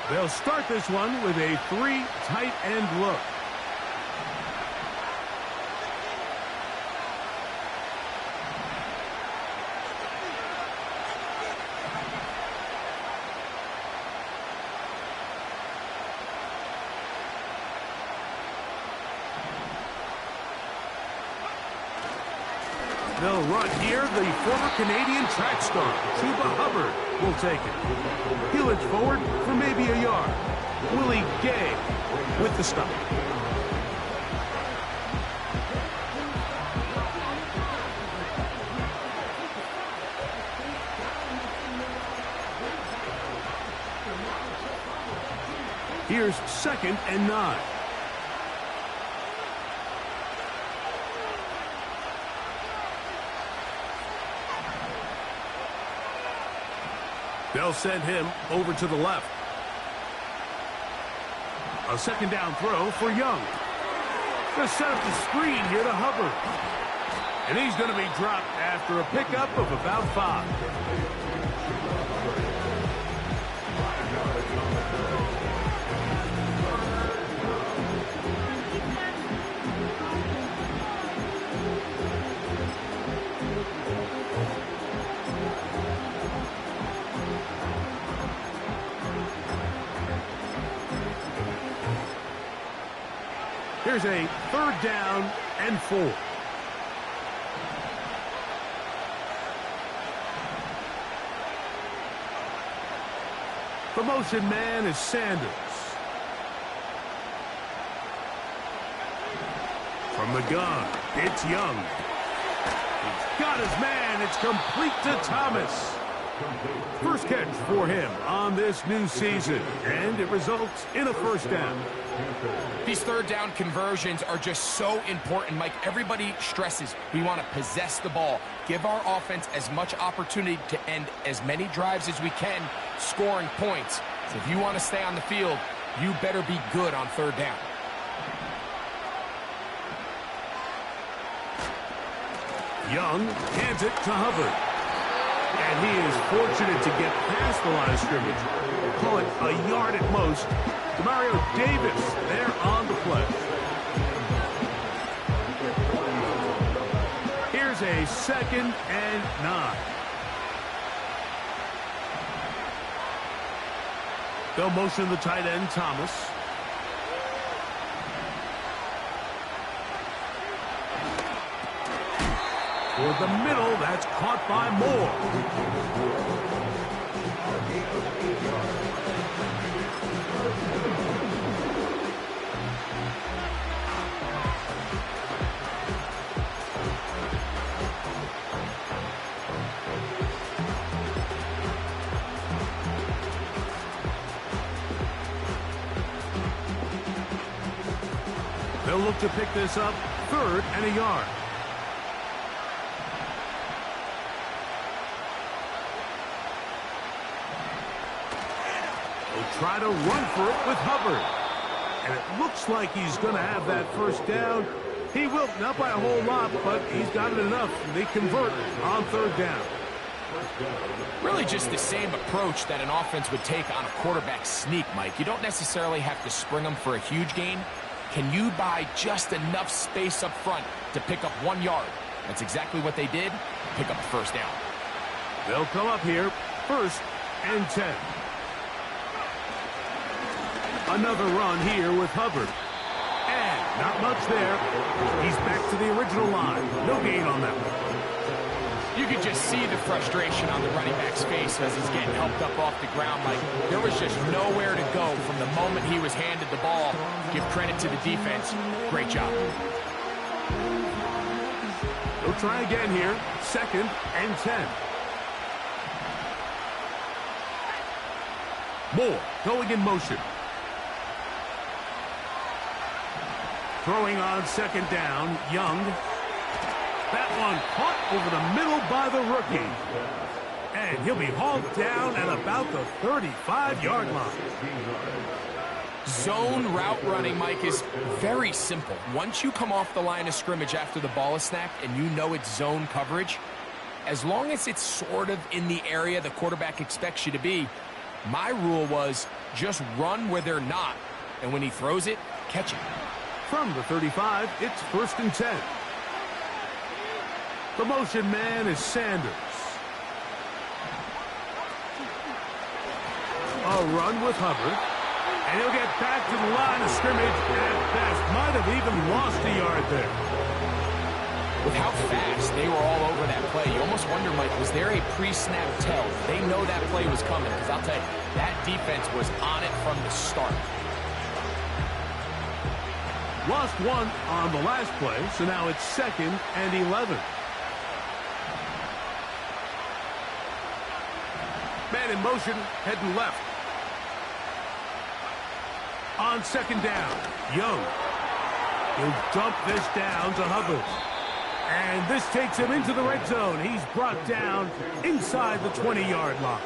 They'll start this one with a 3 tight end look. They'll run here. The former Canadian track star, Chuba Hubbard, will take it. He'll edge forward for maybe a yard. Willie Gay with the stop. Here's 2nd and 9. They'll send him over to the left. A 2nd down throw for Young. They'll set up the screen here to Hubbard. And he's going to be dropped after a pickup of about 5. Here's a 3rd down and 4. The motion man is Sanders. From the gun, it's Young. He's got his man. It's complete to Thomas. First catch for him on this new season, and it results in a 1st down. These 3rd down conversions are just so important, Mike. Everybody stresses we want to possess the ball, give our offense as much opportunity to end as many drives as we can, scoring points. So if you want to stay on the field, you better be good on 3rd down. Young hands it to Hubbard. And he is fortunate to get past the line of scrimmage. Call it a yard at most. Mario Davis there on the play. Here's a 2nd and 9. They'll motion the tight end, Thomas. For the middle, that's caught by Moore. They'll look to pick this up, 3rd and a yard. Try to run for it with Hubbard. And it looks like he's going to have that 1st down. He will, not by a whole lot, but he's got it enough. They convert on 3rd down. Really just the same approach that an offense would take on a quarterback sneak, Mike. You don't necessarily have to spring them for a huge gain. Can you buy just enough space up front to pick up 1 yard? That's exactly what they did. Pick up the 1st down. They'll come up here, 1st and 10. Another run here with Hubbard. And not much there. He's back to the original line. No gain on that one. You could just see the frustration on the running back's face as he's getting helped up off the ground. Like, there was just nowhere to go from the moment he was handed the ball. Give credit to the defense. Great job. They'll try again here. 2nd and 10. Moore going in motion. Throwing on 2nd down, Young. That one caught over the middle by the rookie. And he'll be hauled down at about the 35-yard line. Zone route running, Mike, is very simple. Once you come off the line of scrimmage after the ball is snapped and you know it's zone coverage, as long as it's sort of in the area the quarterback expects you to be, my rule was just run where they're not. And when he throws it, catch it. From the 35, it's 1st and 10. The motion man is Sanders. A run with Hubbard. And he'll get back to the line of scrimmage at best. Might have even lost a yard there. With how fast they were all over that play, you almost wonder, Mike, was there a pre-snap tell? They know that play was coming, because I'll tell you, that defense was on it from the start. Lost one on the last play, so now it's 2nd and 11. Man in motion, heading left. On 2nd down, Young. He'll dump this down to Hubbard. And this takes him into the red zone. He's brought down inside the 20-yard line.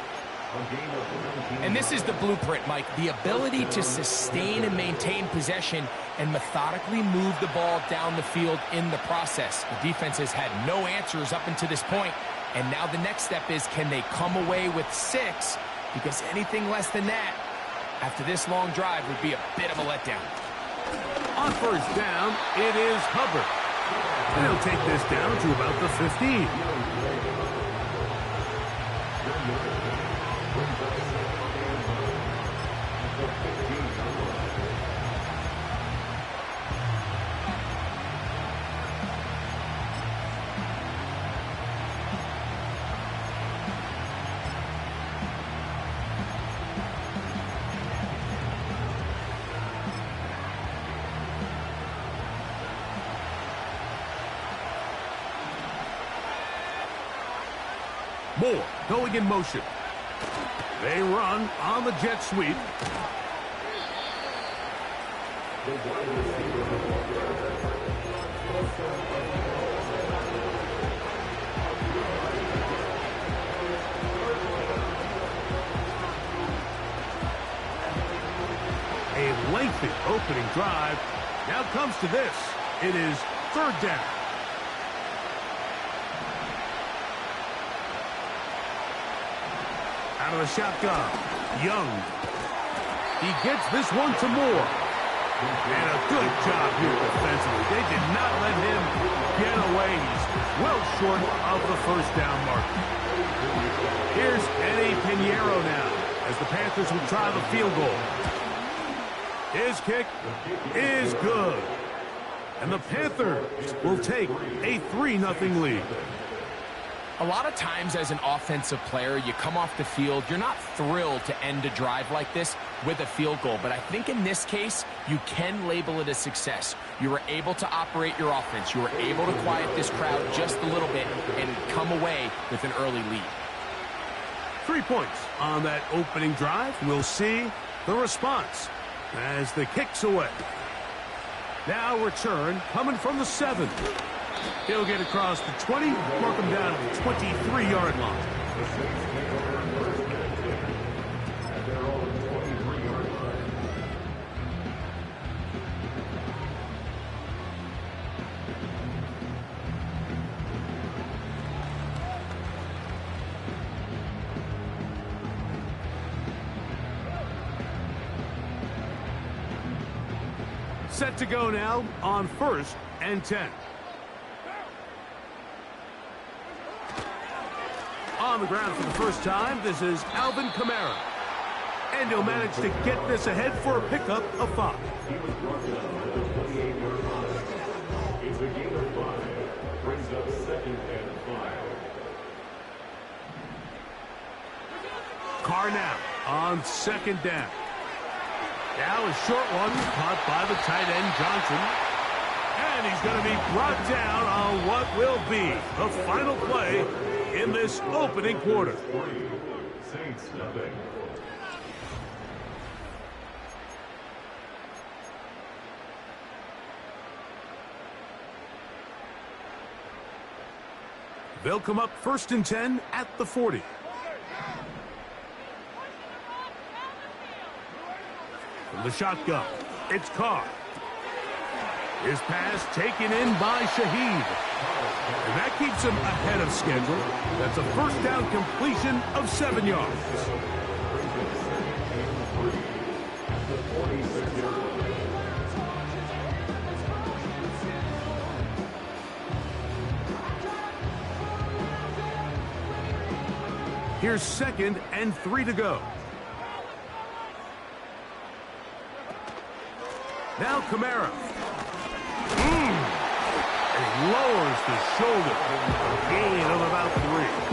And this is the blueprint, Mike. The ability to sustain and maintain possession and methodically move the ball down the field in the process. The defense has had no answers up until this point, and now the next step is, can they come away with 6? Because anything less than that, after this long drive, would be a bit of a letdown. On 1st down, it is Hubbard. And he'll take this down to about the 15. Moore going in motion. They run on the jet sweep. A lengthy opening drive. Now comes to this. It is 3rd down. Out of the shotgun, Young. He gets this one to Moore. And a good job here defensively. They did not let him get away. He's well short of the 1st down mark. Here's Eddie Pinheiro now as the Panthers will try the field goal. His kick is good. And the Panthers will take a 3-0 lead. A lot of times as an offensive player, you come off the field, you're not thrilled to end a drive like this with a field goal. But I think in this case, you can label it a success. You were able to operate your offense. You were able to quiet this crowd just a little bit and come away with an early lead. 3 points on that opening drive. We'll see the response as the kick's away. Now return coming from the 7. He'll get across the 20, mark him down at the 23-yard line. Set to go now on 1st and 10. On the ground for the first time, this is Alvin Kamara. And he'll manage to get this ahead for a pickup of 5. It's a gain of 5. Brings up 2nd and 5. Carr now on 2nd down. Now a short one caught by the tight end Johnson. And he's going to be brought down on what will be the final play in this opening quarter. Saints nothing. They'll come up 1st and 10 at the 40. From the shotgun, it's Carr. His pass taken in by Shaheed. And that keeps him ahead of schedule. That's a 1st down completion of 7 yards. Here's 2nd and 3 to go. Now Kamara. And he lowers the shoulder. Gain of about 3.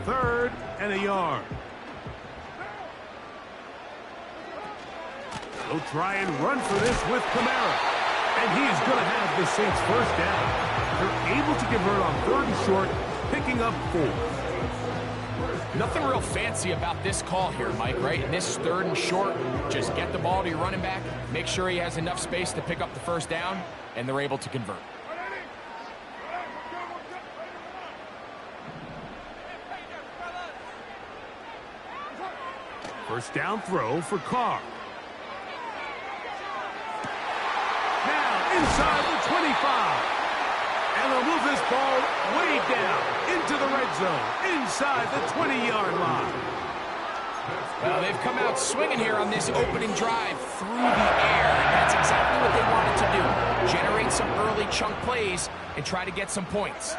Third and a yard. They'll try and run for this with Kamara. And he is going to have the Saints first down. They're able to convert on 3rd and short, picking up 4. Nothing real fancy about this call here, Mike, right? In this 3rd and short, just get the ball to your running back, make sure he has enough space to pick up the first down, and they're able to convert. First down throw for Carr. Now inside the 25. And they'll move this ball way down into the red zone, inside the 20-yard line. Well, they've come out swinging here on this opening drive through the air. And that's exactly what they wanted to do. Generate some early chunk plays and try to get some points.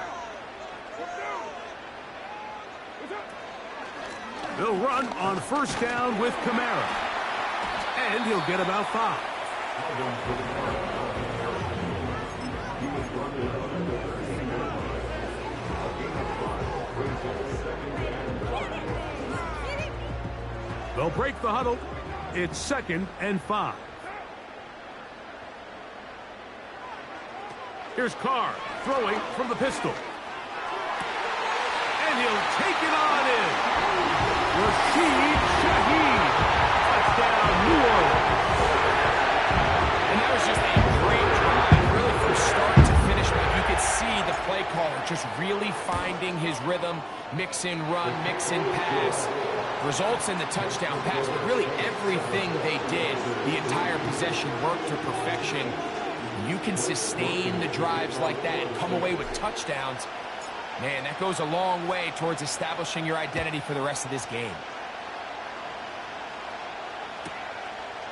They'll run on first down with Kamara. And he'll get about 5. They'll break the huddle. It's 2nd and 5. Here's Carr throwing from the pistol. And he'll take it on in. Rashid Shaheed. Touchdown, New Orleans. And that was just a great drive, really from start to finish. But you could see the play caller just really finding his rhythm, mix in run, mix in pass. Results in the touchdown pass, but really everything they did, the entire possession worked to perfection. You can sustain the drives like that and come away with touchdowns. Man, that goes a long way towards establishing your identity for the rest of this game.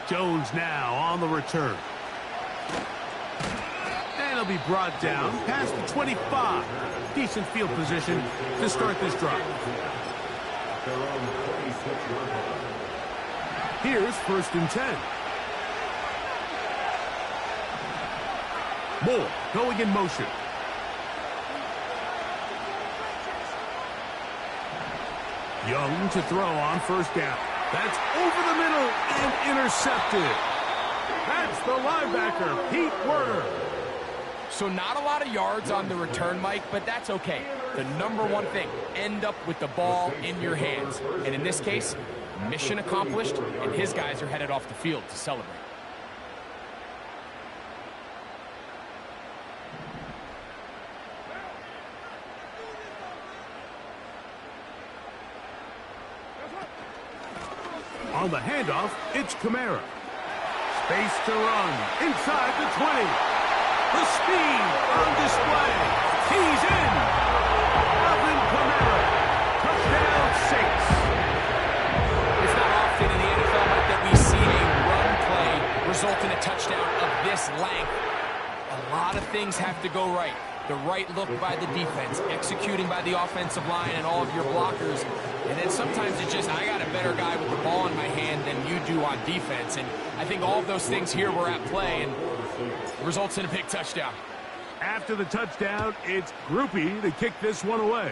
Jones now on the return. And he'll be brought down past the 25. Decent field position to start this drive. Here's 1st and 10. Moore going in motion. Young to throw on first down. That's over the middle and intercepted. That's the linebacker, Pete Werner. So not a lot of yards on the return, Mike, but that's okay. The number one thing, end up with the ball in your hands. And in this case, mission accomplished, and his guys are headed off the field to celebrate. On the handoff, it's Kamara. Space to run inside the 20. The speed on display. He's in. Alvin Kamara. Touchdown, Saints. It's not often in the NFL that we see a run play result in a touchdown of this length. A lot of things have to go right. The right look by the defense, executing by the offensive line and all of your blockers. And then sometimes it's just, I got a better guy with the ball in my hand than you do on defense. And I think all of those things here were at play and results in a big touchdown. After the touchdown, it's Groupie to kick this one away.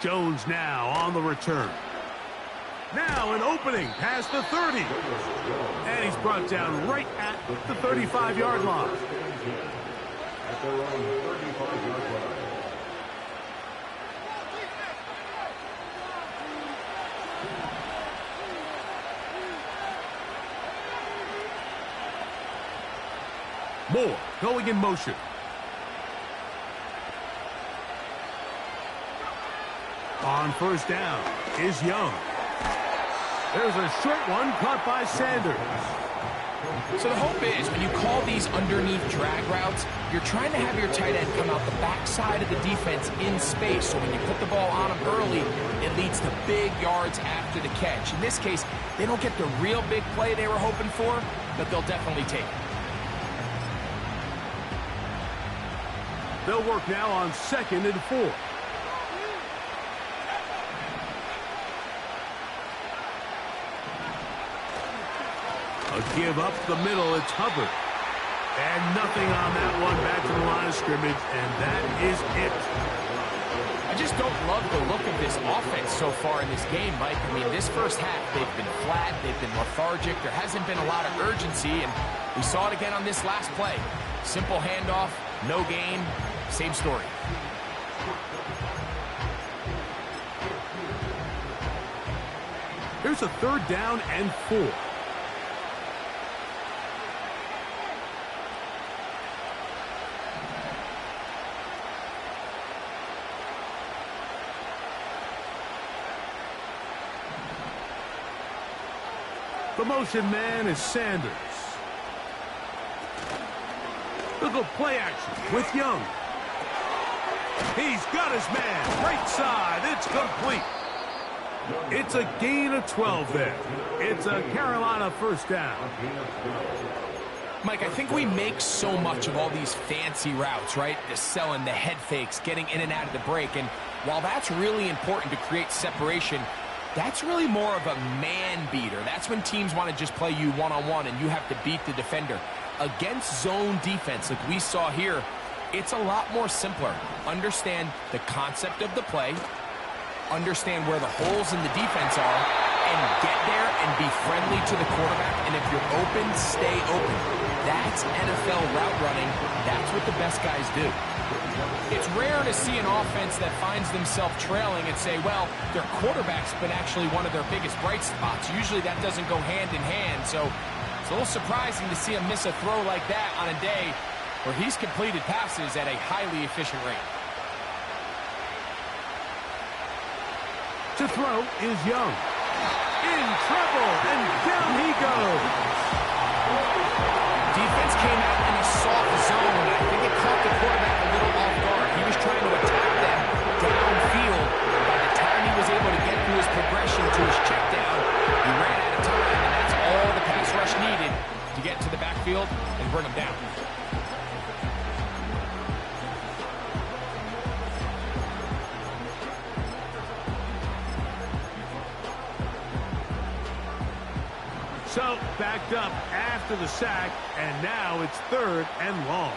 Jones now on the return. Now an opening past the 30. And he's brought down right at the 35-yard line. At their own 35-yard line. Moore going in motion. On first down is Young. There's a short one caught by Sanders. So the hope is when you call these underneath drag routes, you're trying to have your tight end come out the backside of the defense in space. So when you put the ball on him early, it leads to big yards after the catch. In this case, they don't get the real big play they were hoping for, but they'll definitely take it. They'll work now on 2nd and 4. A give up the middle, it's Hubbard. And nothing on that one, back to the line of scrimmage, and that is it. I just don't love the look of this offense so far in this game, Mike. I mean, this first half, they've been flat, they've been lethargic, there hasn't been a lot of urgency, and we saw it again on this last play. Simple handoff, no gain, same story. Here's a 3rd down and 4. The motion man is Sanders. Look at play action with Young. He's got his man. Right side. It's complete. It's a gain of 12 there. It's a Carolina first down. Mike, I think we make so much of all these fancy routes, right? The selling, the head fakes, getting in and out of the break. And while that's really important to create separation, that's really more of a man beater. That's when teams want to just play you one-on-one and you have to beat the defender. Against zone defense like we saw here, it's a lot more simpler. Understand the concept of the play, understand where the holes in the defense are, and get there and be friendly to the quarterback. And if you're open, stay open. That's NFL route running. That's what the best guys do. It's rare to see an offense that finds themselves trailing and say, well, their quarterback's been actually one of their biggest bright spots. Usually that doesn't go hand in hand, so it's a little surprising to see him miss a throw like that on a day where he's completed passes at a highly efficient rate. To throw is Young. In trouble, and down he goes. Defense came out in a soft zone. I think it caught the quarterback a little off guard. He was trying to attack them downfield. By the time he was able to get through his progression to his check down, he ran out of time, and that's all the pass rush needed to get to the backfield and bring him down. So, backed up after the sack, and now it's 3rd and long.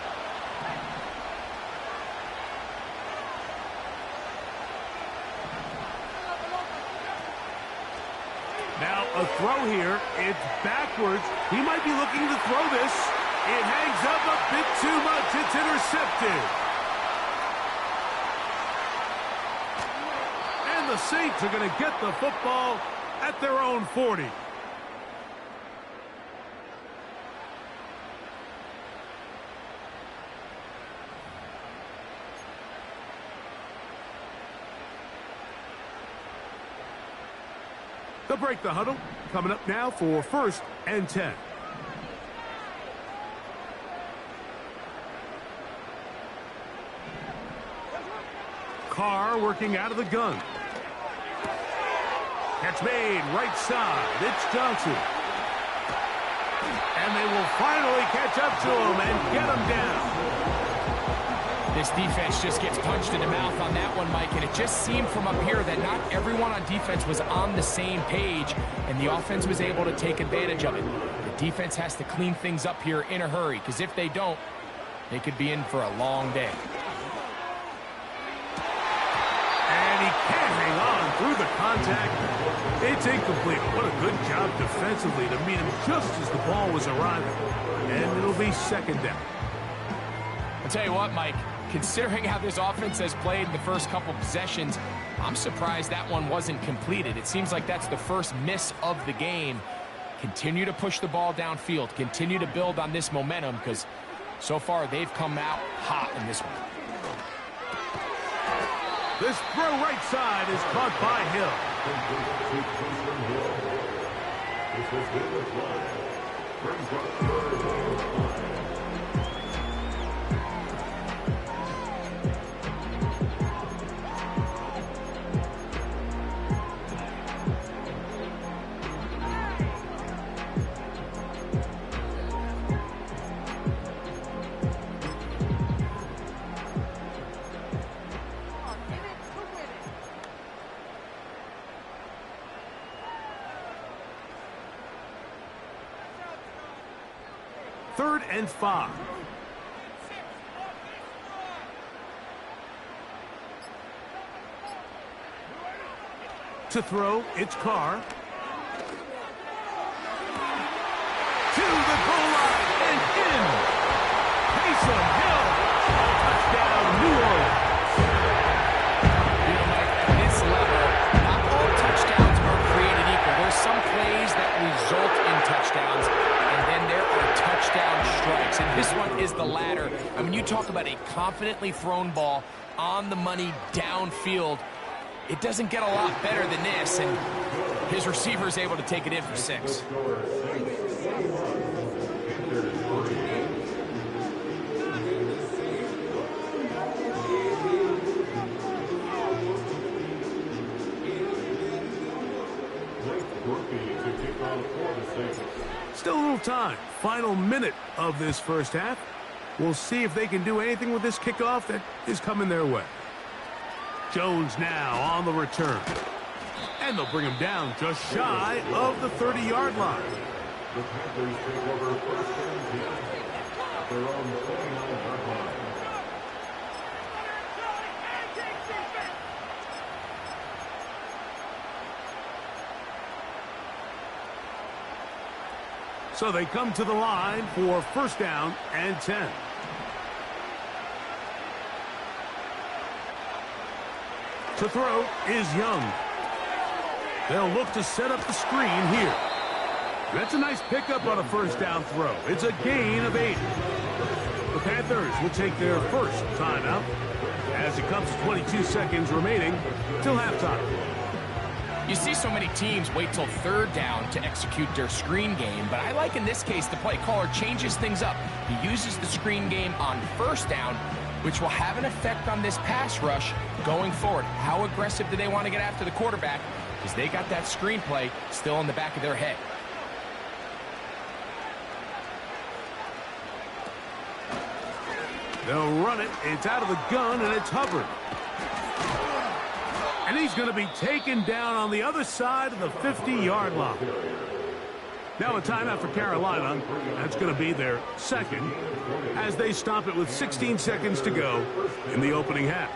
Now, a throw here. It's backwards. He might be looking to throw this. It hangs up a bit too much. It's intercepted. And the Saints are going to get the football at their own 40. They'll break the huddle. Coming up now for 1st and 10. Carr working out of the gun. Catch made right side. It's Johnson. And they will finally catch up to him and get him down. This defense just gets punched in the mouth on that one, Mike, and it just seemed from up here that not everyone on defense was on the same page, and the offense was able to take advantage of it. The defense has to clean things up here in a hurry, because if they don't, they could be in for a long day. And he can't hang on through the contact. It's incomplete. What a good job defensively to meet him just as the ball was arriving. And it'll be 2nd down. I'll tell you what, Mike, considering how this offense has played in the first couple possessions, I'm surprised that one wasn't completed. It seems like that's the first miss of the game. Continue to push the ball downfield. Continue to build on this momentum, because so far they've come out hot in this one. This throw right side is caught by Hill. Third and 5. To throw, it's Carr. To the goal line and in. Taysom Hill. Touchdown, New Orleans. You know, Mike, at this level, not all touchdowns are created equal. There's some plays that result in touchdowns, and then there are touchdown strikes. And this one is the latter. I mean, you talk about a confidently thrown ball on the money downfield. It doesn't get a lot better than this, and his receiver is able to take it in for 6. Still a little time. Final minute of this first half. We'll see if they can do anything with this kickoff that is coming their way. Jones now on the return. And they'll bring him down just shy of the 30-yard line. The Panthers take over first and 10 at their own 29-yard line. So they come to the line for first down and 10. To throw is Young. They'll look to set up the screen here. That's a nice pickup on a first down throw. It's a gain of 8. The Panthers will take their first timeout as it comes to 22 seconds remaining till halftime. You see so many teams wait till third down to execute their screen game, but I like in this case the play caller changes things up. He uses the screen game on first down, which will have an effect on this pass rush going forward. How aggressive do they want to get after the quarterback? Because they got that screen play still in the back of their head. They'll run it. It's out of the gun, and it's Hubbard. And he's going to be taken down on the other side of the 50-yard line. Now a timeout for Carolina. That's going to be their second as they stop it with 16 seconds to go in the opening half.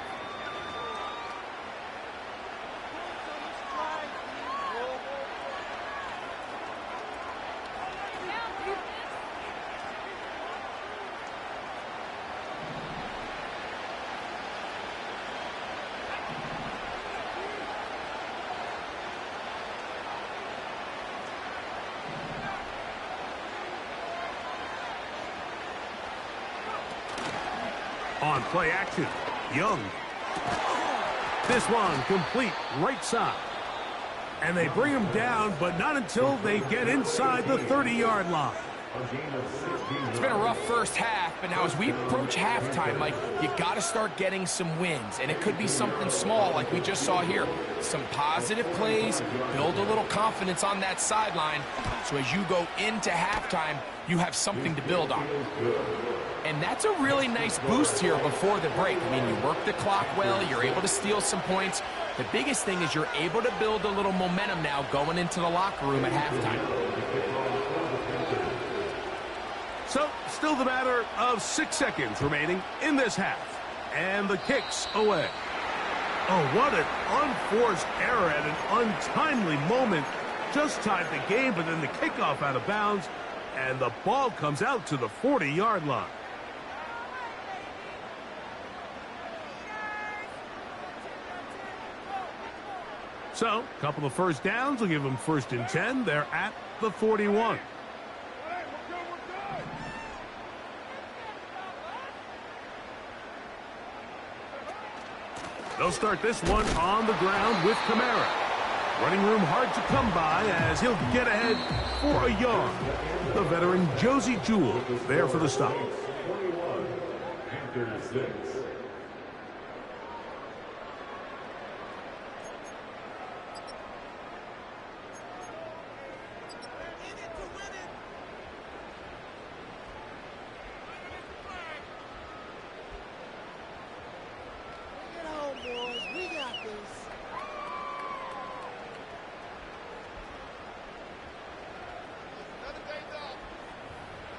On play action, Young. This one complete right side. And they bring him down, but not until they get inside the 30-yard line. It's been a rough first half, but now as we approach halftime, Mike, you got to start getting some wins. And it could be something small like we just saw here. Some positive plays, build a little confidence on that sideline. So as you go into halftime, you have something to build on. And that's a really nice boost here before the break. I mean, you work the clock well, you're able to steal some points. The biggest thing is you're able to build a little momentum now going into the locker room at halftime. So, still the matter of 6 seconds remaining in this half. And the kick's away. Oh, what an unforced error at an untimely moment. Just tied the game, but then the kickoff out of bounds. And the ball comes out to the 40-yard line. So, a couple of first downs will give them first and 10. They're at the 41. They'll start this one on the ground with Kamara. Running room hard to come by as he'll get ahead for a yard. The veteran Josie Jewell there for the stop. 21 after 6.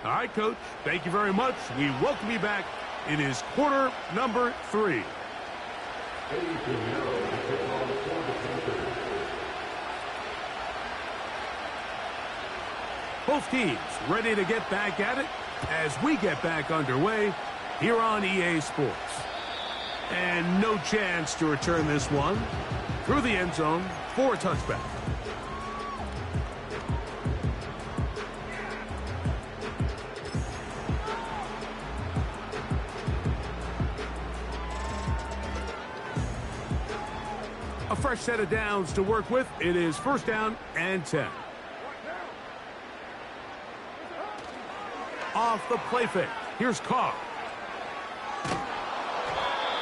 All right, Coach. Thank you very much. We welcome you back. It is quarter number 3. Both teams ready to get back at it as we get back underway here on EA Sports. And no chance to return this one through the end zone for a touchback. A fresh set of downs to work with. It is first down and 10. Off the play fake. Here's Carr.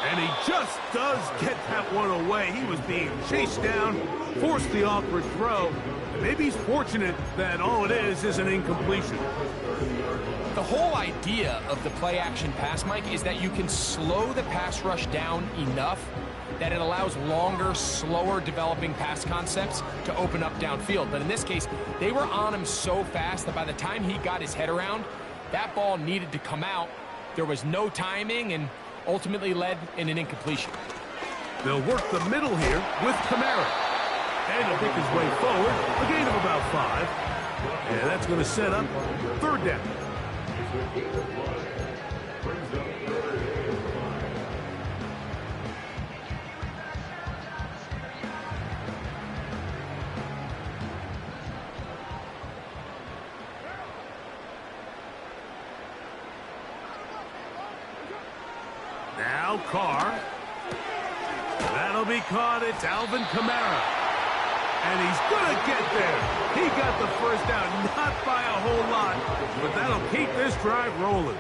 And he just does get that one away. He was being chased down, forced the awkward throw. And maybe he's fortunate that all it is an incompletion. The whole idea of the play-action pass, Mike, is that you can slow the pass rush down enough that it allows longer, slower developing pass concepts to open up downfield. But in this case, they were on him so fast that by the time he got his head around, that ball needed to come out. There was no timing and ultimately led in an incompletion. They'll work the middle here with Kamara. And he'll pick his way forward, a gain of about 5. And that's going to set up third down. Now Carr. That'll be caught. It's Alvin Kamara. And he's going to get there. He got the first down, not by a whole lot, but that'll keep this drive rolling.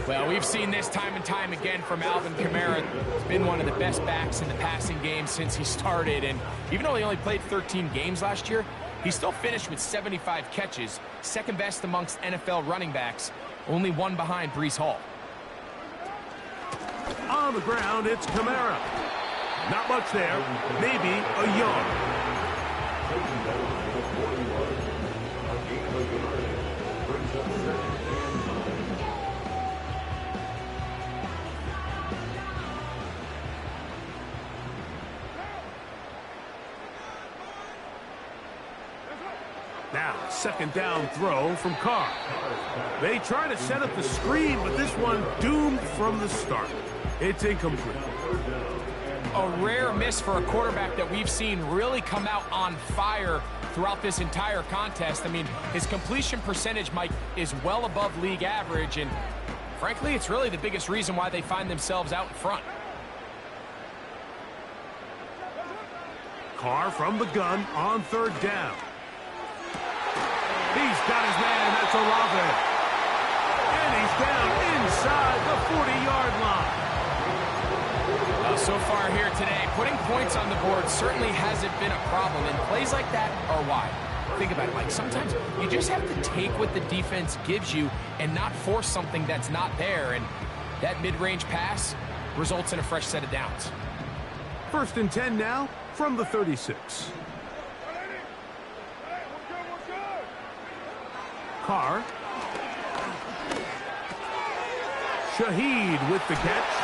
Well, we've seen this time and time again from Alvin Kamara. He's been one of the best backs in the passing game since he started. And even though he only played 13 games last year, he still finished with 75 catches, second best amongst NFL running backs, only one behind Breece Hall. On the ground, it's Kamara. Not much there, maybe a yard. Now, second down throw from Carr. They try to set up the screen, but this one doomed from the start. It's incomplete. A rare miss for a quarterback that we've seen really come out on fire throughout this entire contest. I mean, his completion percentage, Mike, is well above league average, and frankly, it's really the biggest reason why they find themselves out in front. Carr from the gun on third down. He's got his man, that's Olave. And he's down inside the 40-yard line. So far here today, putting points on the board certainly hasn't been a problem, and plays like that are why. Think about it, Mike. Sometimes you just have to take what the defense gives you and not force something that's not there, and that mid-range pass results in a fresh set of downs. First and 10 now from the 36. Carr. Shaheed with the catch.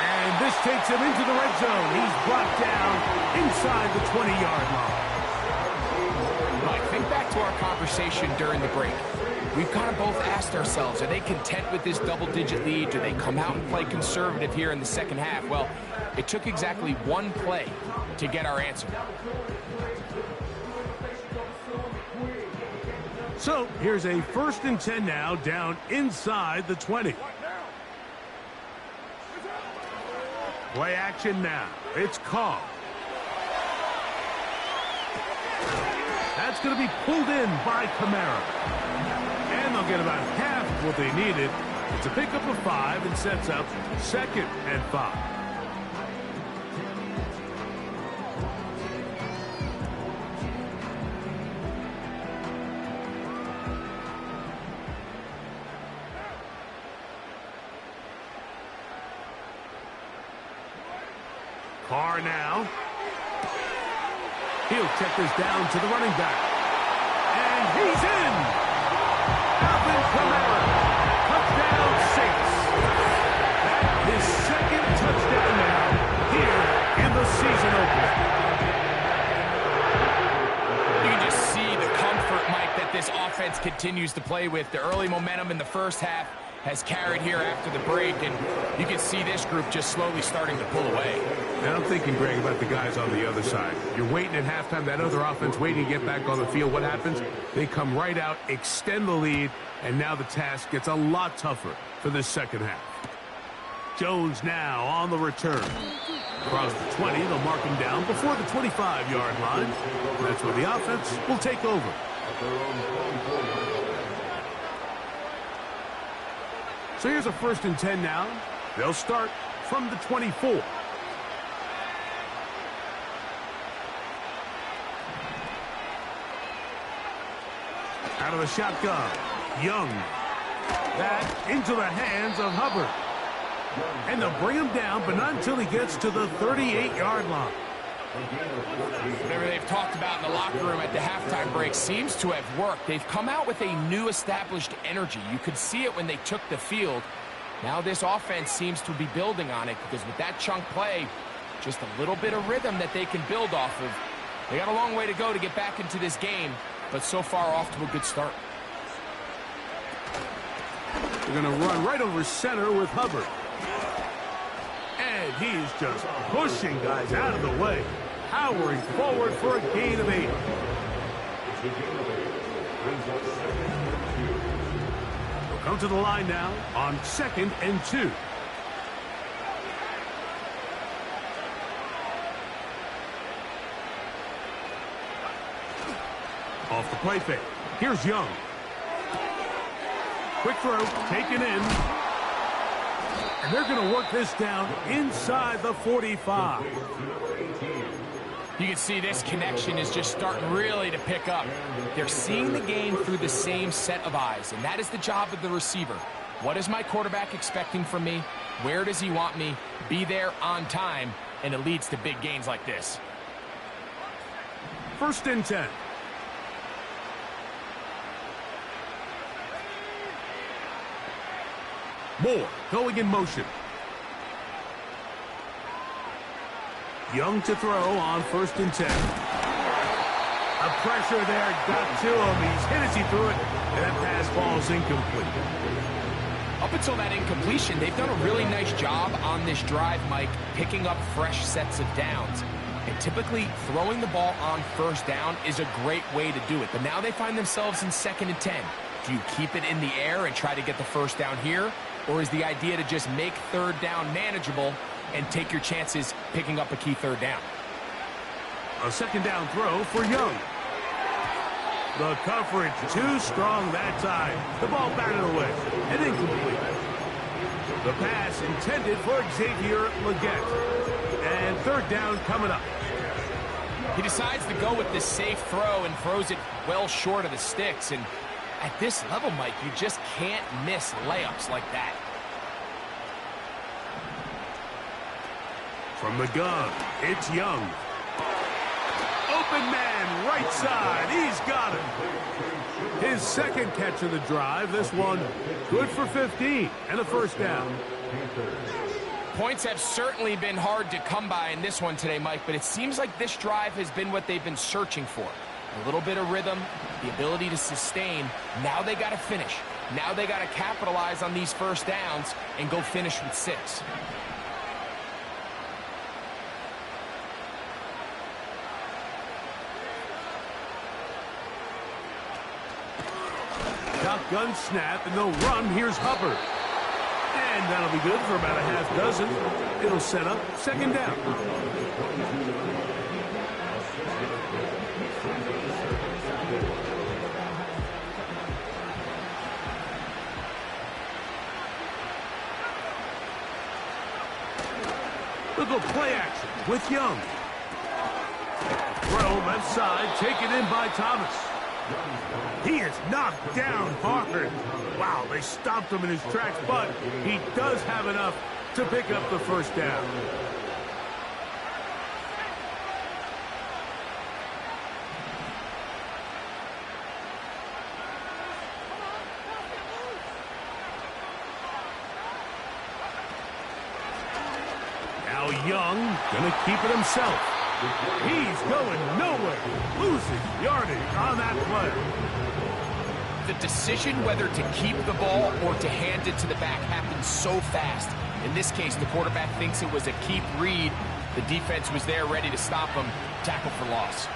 And this takes him into the red zone. He's brought down inside the 20-yard line. Mike, think back to our conversation during the break. We've kind of both asked ourselves, are they content with this double-digit lead? Do they come out and play conservative here in the second half? Well, it took exactly one play to get our answer. So here's a first and 10 now down inside the 20. Play action now. It's Cobb. That's going to be pulled in by Kamara. And they'll get about half what they needed. It's a pickup of 5 and sets up 2nd and 5. Carr now. He'll check this down to the running back. And he's in! Alvin Kamara. Touchdown, Saints. His 2nd touchdown now here in the season opener. You can just see the comfort, Mike, that this offense continues to play with. The early momentum in the first half has carried here after the break, and you can see this group just slowly starting to pull away. And I'm thinking, Greg, about the guys on the other side. You're waiting at halftime, that other offense waiting to get back on the field. What happens? They come right out, extend the lead, and now the task gets a lot tougher for this second half. Jones now on the return. Across the 20, they'll mark him down before the 25-yard line. That's where the offense will take over. So here's a 1st and 10 now. They'll start from the 24. Out of the shotgun, Young. That into the hands of Hubbard. And they'll bring him down, but not until he gets to the 38-yard line. Whatever they've talked about in the locker room at the halftime break seems to have worked. They've come out with a new established energy. You could see it when they took the field. Now this offense seems to be building on it because with that chunk play, just a little bit of rhythm that they can build off of. They got a long way to go to get back into this game, but so far off to a good start. They're going to run right over center with Hubbard. And he's just pushing guys out of the way, powering forward for a gain of 8. They'll come to the line now on 2nd and 2. Off the play fake. Here's Young. Quick throw, taken in. And they're going to work this down inside the 45. You can see this connection is just starting really to pick up. They're seeing the game through the same set of eyes, and that is the job of the receiver. What is my quarterback expecting from me? Where does he want me? Be there on time, and it leads to big gains like this. 1st and 10. Moore going in motion. Young to throw on 1st and 10. A pressure there got to him. He's hit as he threw it, and that pass falls incomplete. Up until that incompletion, they've done a really nice job on this drive, Mike, picking up fresh sets of downs. And typically, throwing the ball on 1st down is a great way to do it. But now they find themselves in 2nd and 10. Do you keep it in the air and try to get the 1st down here? Or is the idea to just make 3rd down manageable and take your chances picking up a key 3rd down? A 2nd down throw for Young. The coverage too strong that time. The ball batted away and incomplete. The pass intended for Xavier Legette. And 3rd down coming up. He decides to go with this safe throw and throws it well short of the sticks. And at this level, Mike, you just can't miss layups like that. From the gun, it's Young. Open man, right side. He's got it. His 2nd catch of the drive. This one good for 15 and a 1st down. Points have certainly been hard to come by in this one today, Mike, but it seems like this drive has been what they've been searching for. A little bit of rhythm, the ability to sustain. Now they got to finish. Now they got to capitalize on these 1st downs and go finish with 6. Shotgun snap, and they'll run. Here's Hubbard. And that'll be good for about a half dozen. It'll set up second down. Little play action with Young. Throw left side, taken in by Thomas. He is knocked down hard. Wow, they stopped him in his tracks, but he does have enough to pick up the first down. Now Young gonna keep it himself. He's going nowhere. Losing yardage on that play. The decision whether to keep the ball or to hand it to the back happens so fast. In this case, the quarterback thinks it was a keep read. The defense was there ready to stop him. Tackle for loss.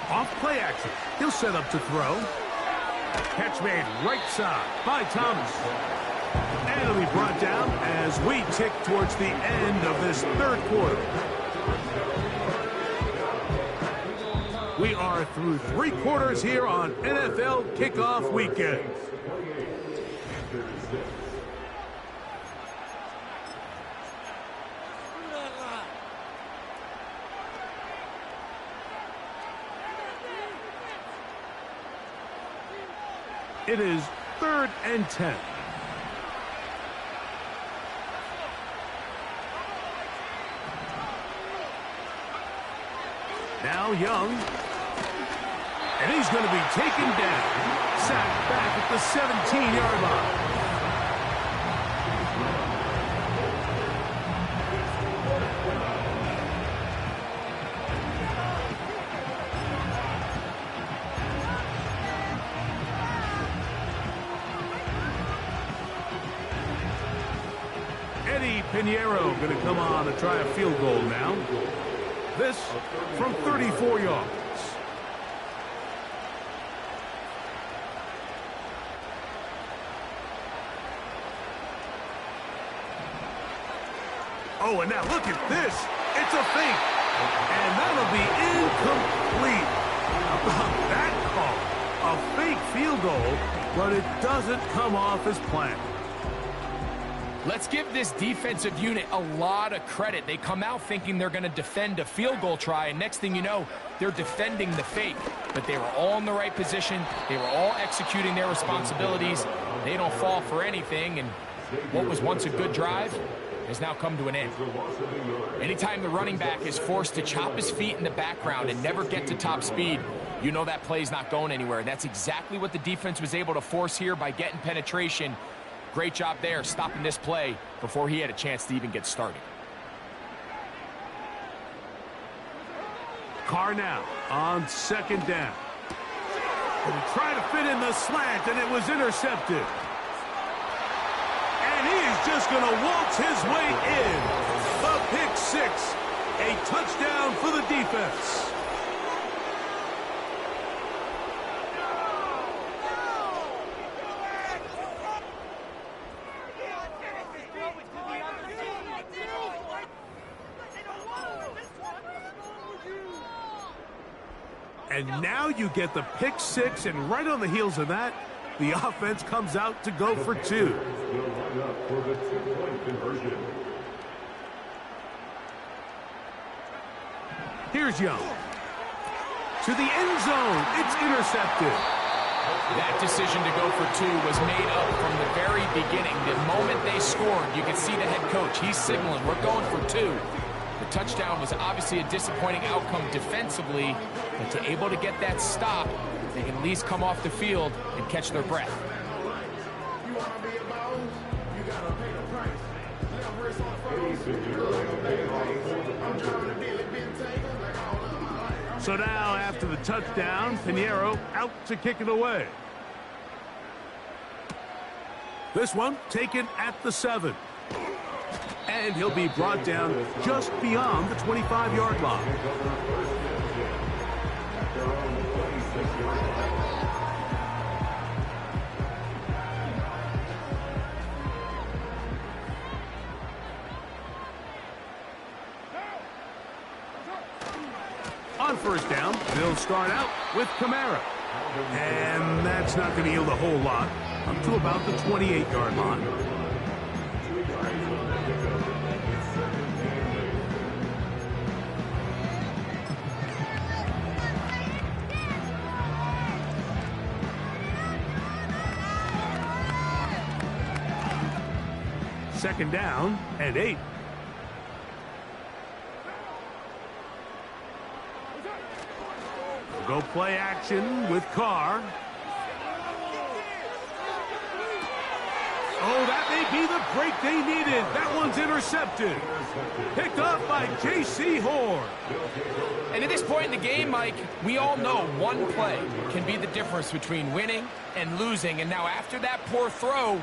Off play action. He'll set up to throw. Catch made right side by Thomas. And it'll be brought down as we tick towards the end of this third quarter. We are through 3 quarters here on NFL Kickoff Weekend. It is 3rd and 10. Now Young. And he's going to be taken down. Sacked back at the 17-yard line. Pinheiro going to come on to try a field goal now. This from 34 yards. Oh, and now look at this. It's a fake. And that'll be incomplete. How about that call? A fake field goal, but it doesn't come off as planned. Let's give this defensive unit a lot of credit. They come out thinking they're going to defend a field goal try, and next thing you know, they're defending the fake. But they were all in the right position. They were all executing their responsibilities. They don't fall for anything, and what was once a good drive has now come to an end. Anytime the running back is forced to chop his feet in the background and never get to top speed, you know that play's not going anywhere. That's exactly what the defense was able to force here by getting penetration. Great job there, stopping this play before he had a chance to even get started. Carr now on 2nd down. And he tried to fit in the slant, and it was intercepted. And he is just going to waltz his way in. The pick 6, a touchdown for the defense. And now you get the pick 6, and right on the heels of that, the offense comes out to go for 2. Here's Young. To the end zone. It's intercepted. That decision to go for 2 was made up from the very beginning. The moment they scored, you could see the head coach. He's signaling, we're going for 2. The touchdown was obviously a disappointing outcome defensively, but to able to get that stop, they can at least come off the field and catch their breath. So now, after the touchdown, Pinheiro out to kick it away. This one taken at the 7. And he'll be brought down just beyond the 25-yard line. On first down, they'll start out with Kamara. And that's not going to yield a whole lot, up to about the 28-yard line. Second down and 8. Go play action with Carr. Oh, that may be the break they needed. That one's intercepted. Picked up by J.C. Horn. And at this point in the game, Mike, we all know one play can be the difference between winning and losing. And now after that poor throw,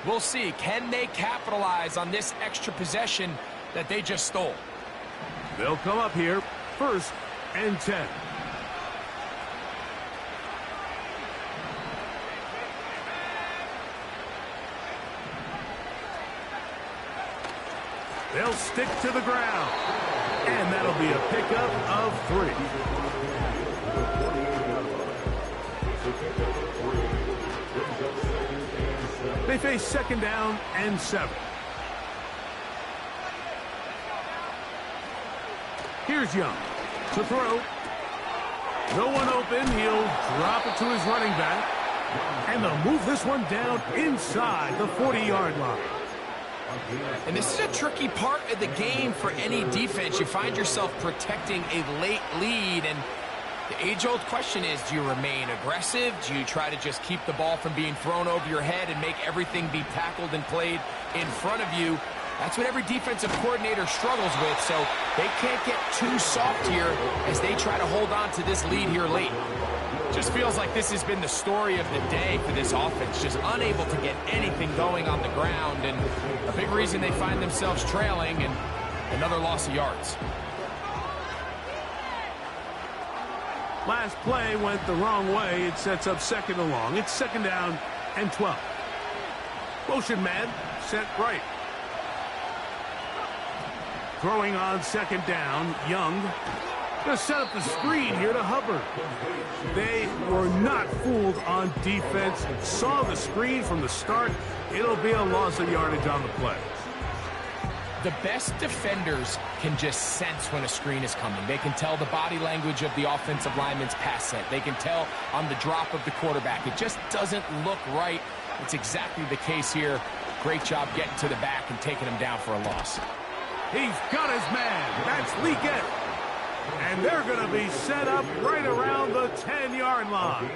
we'll see. Can they capitalize on this extra possession that they just stole? They'll come up here, 1st and 10. They'll stick to the ground. And that'll be a pickup of 3. They face second down and 7. Here's Young to throw. No one open. He'll drop it to his running back. And they'll move this one down inside the 40-yard line. And this is a tricky part of the game for any defense. You find yourself protecting a late lead, and the age-old question is, do you remain aggressive? Do you try to just keep the ball from being thrown over your head and make everything be tackled and played in front of you? That's what every defensive coordinator struggles with, so they can't get too soft here as they try to hold on to this lead here late. Just feels like this has been the story of the day for this offense, just unable to get anything going on the ground, and a big reason they find themselves trailing and another loss of yards. Last play went the wrong way. It sets up second and long. It's second down and 12. Motion man set right. Throwing on second down, Young. Going to set up the screen here to Hubbard. They were not fooled on defense. Saw the screen from the start. It'll be a loss of yardage on the play. The best defenders can just sense when a screen is coming. They can tell the body language of the offensive lineman's pass set. They can tell on the drop of the quarterback. It just doesn't look right. It's exactly the case here. Great job getting to the back and taking him down for a loss. He's got his man. That's Leggett. And they're going to be set up right around the 10-yard line.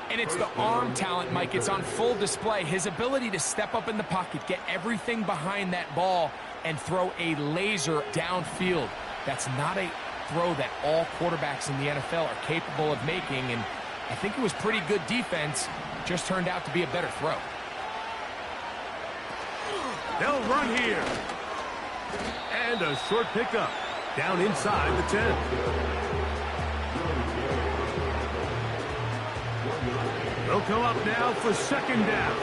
And it's the arm talent, Mike. It's on full display. His ability to step up in the pocket, get everything behind that ball, and throw a laser downfield. That's not a throw that all quarterbacks in the NFL are capable of making. And I think it was pretty good defense. Just turned out to be a better throw. They'll run here. And a short pickup. Down inside the 10. They'll come up now for second down.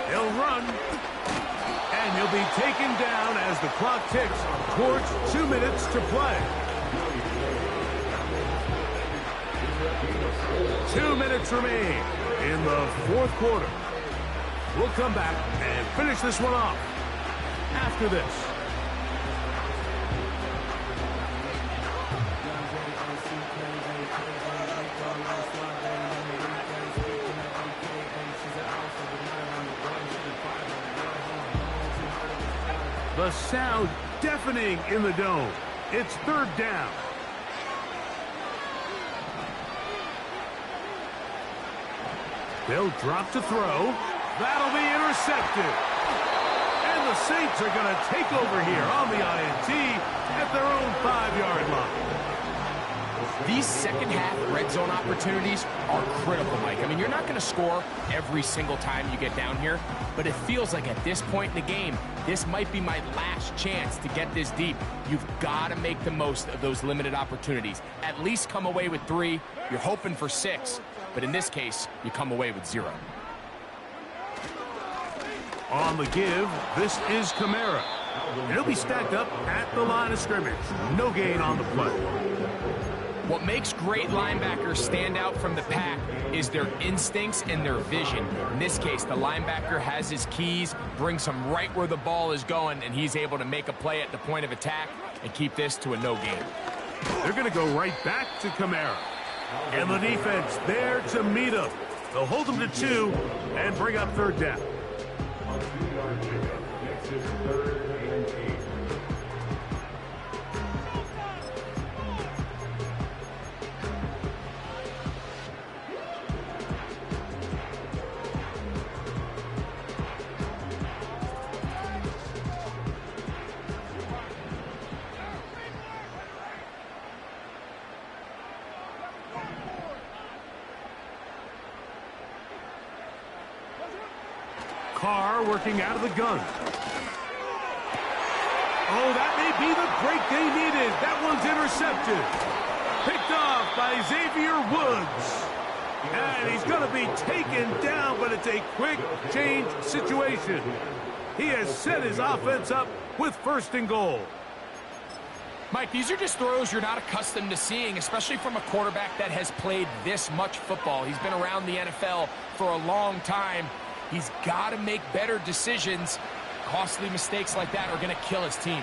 They'll run. And he'll be taken down as the clock ticks towards 2 minutes to play. 2 minutes remain in the fourth quarter. We'll come back and finish this one off after this. The sound deafening in the dome. It's third down. They'll drop to throw. That'll be intercepted. And the Saints are going to take over here on the INT at their own 5-yard line. These second-half red zone opportunities are critical, Mike. I mean, you're not going to score every single time you get down here, but it feels like at this point in the game, this might be my last chance to get this deep. You've got to make the most of those limited opportunities. At least come away with 3. You're hoping for 6, but in this case, you come away with 0. On the give, this is Kamara. He'll be stacked up at the line of scrimmage. No gain on the play. What makes great linebackers stand out from the pack is their instincts and their vision. In this case, the linebacker has his keys, brings him right where the ball is going, and he's able to make a play at the point of attack and keep this to a no gain. They're going to go right back to Kamara. And the defense there to meet him. They'll hold him to 2 and bring up 3rd down. On 2-yard pickup. Next is 3rd and 8. Carr working out of the gun. Oh, that may be the break they needed. That one's intercepted. Picked off by Xavier Woods. And he's going to be taken down, but it's a quick change situation. He has set his offense up with 1st and goal. Mike, these are just throws you're not accustomed to seeing, especially from a quarterback that has played this much football. He's been around the NFL for a long time. He's got to make better decisions. Costly mistakes like that are going to kill his team.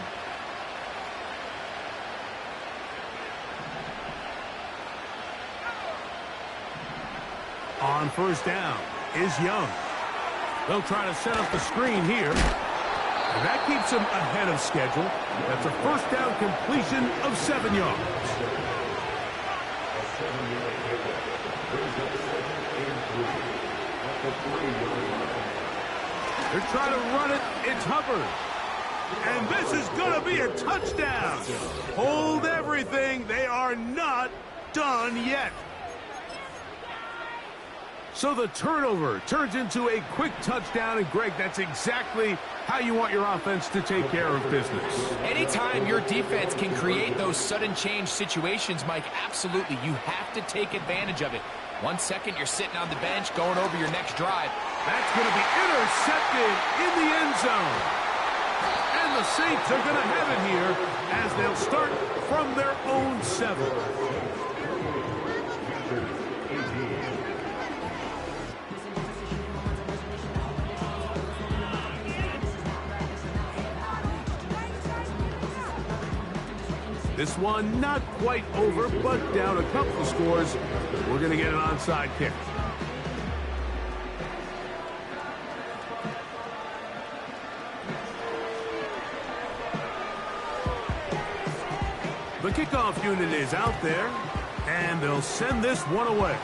On 1st down is Young. They'll try to set up the screen here. And that keeps him ahead of schedule. That's a 1st down completion of 7 yards. They're trying to run it. It's Hubbard. And this is going to be a touchdown. Hold everything. They are not done yet. So the turnover turns into a quick touchdown. And, Greg, that's exactly how you want your offense to take care of business. Anytime your defense can create those sudden change situations, Mike, absolutely, you have to take advantage of it. 1 second, you're sitting on the bench, going over your next drive. That's going to be intercepted in the end zone. And the Saints are going to have it here as they'll start from their own 7. This one not quite over, but down a couple of scores. We're going to get an onside kick. The kickoff unit is out there, and they'll send this one away.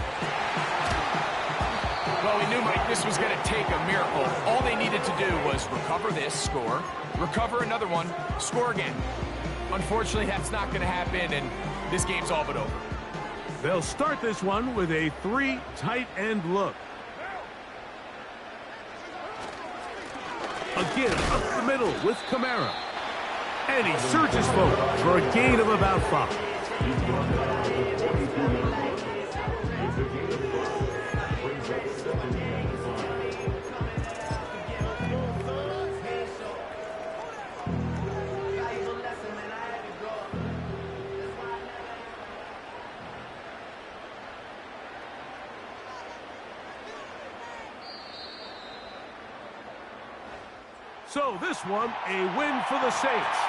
Well, we knew, Mike, this was going to take a miracle. All they needed to do was recover this, score, recover another one, score again. Unfortunately, that's not going to happen, and this game's all but over. They'll start this one with a 3 tight end look. Again, up the middle with Kamara. And he surges forward for a gain of about 5. So this one, a win for the Saints.